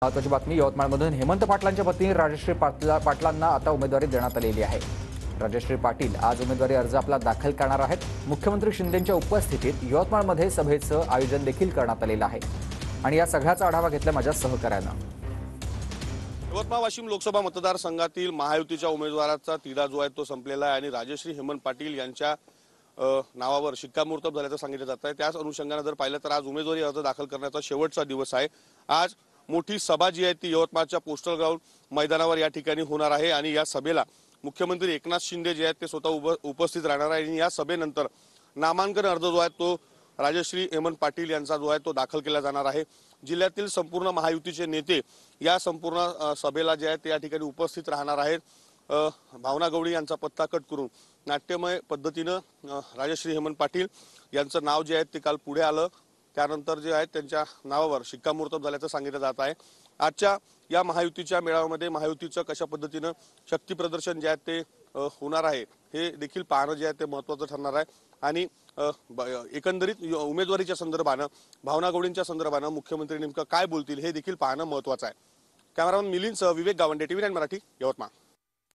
महत्त्वाची बातमी यवतमाळमधून हेमंत पाटलांच्या पत्नी राजश्री पाटलांना आता उमेदवारी देण्यात आलेली आहे। राजश्री पाटील आज उमेदवारी अर्ज आपला दाखल करणार आहेत। मुख्यमंत्री शिंदेंच्या उपस्थितीत यवतमाळमध्ये सभेचं आयोजन देखील करण्यात आलेलं आहे आणि या सगळ्याचा आढावा घेतला माझ्या सहकार्यानं। यवतमाळ वाशिम लोकसभा मतदारसंघातील महायुतीच्या उमेदवाराचा तिढा जो आहे तो संपलेला आहे आणि राजश्री हेमंत पाटील यांच्या नावावर शिक्कामोर्तब झाल्याचं सांगितलं जात आहे। त्याच अनुषंगाने जर पाहिलं तर आज उमेदवारी अर्ज दाखल करण्याचा शेवटचा दिवस आहे। आज मोठी सभा जी आहे ती यवतमाळच्या पोस्टल ग्राउंड मैदानावर या ठिकाणी होणार आहे आणि या सभेला मुख्यमंत्री एकनाथ शिंदे जे आहेत ते स्वतः उपस्थित राहणार आहे आणि या सभेनंतर नामांकन अर्ज जो आहे तो राजश्री हेमंत पाटील यांचा जो आहे तो दाखल केला जाणार आहे। जिल्ह्यातील संपूर्ण महायुतीचे नेते या संपूर्ण सभेला जे आहे ते या ठिकाणी उपस्थित राहणार आहेत। भावना गवळी यांचा पत्ता कट करून नाट्यमय पद्धतीनं राजश्री हेमंत पाटील यांचं नाव जे आहे ते काल पुढे आलं। त्यानंतर जे आहे त्यांच्या नावावर शिक्कामोर्तब झाल्याचं सांगितलं जात आहे। आजच्या या महायुतीच्या मेळाव्यामध्ये महायुतीचं कशा पद्धतीनं शक्ती प्रदर्शन जे आहे ते होणार आहे हे देखील पाहणं जे आहे ते महत्त्वाचं ठरणार आहे आणि एकंदरीत उमेदवारीच्या संदर्भानं भावना गवळींच्या संदर्भानं मुख्यमंत्री नेमकं काय बोलतील हे देखील पाहणं महत्त्वाचं आहे। कॅमेरामन मिलिंदसह विवेक गावंडे, TV9 मराठी, यवतमाळ।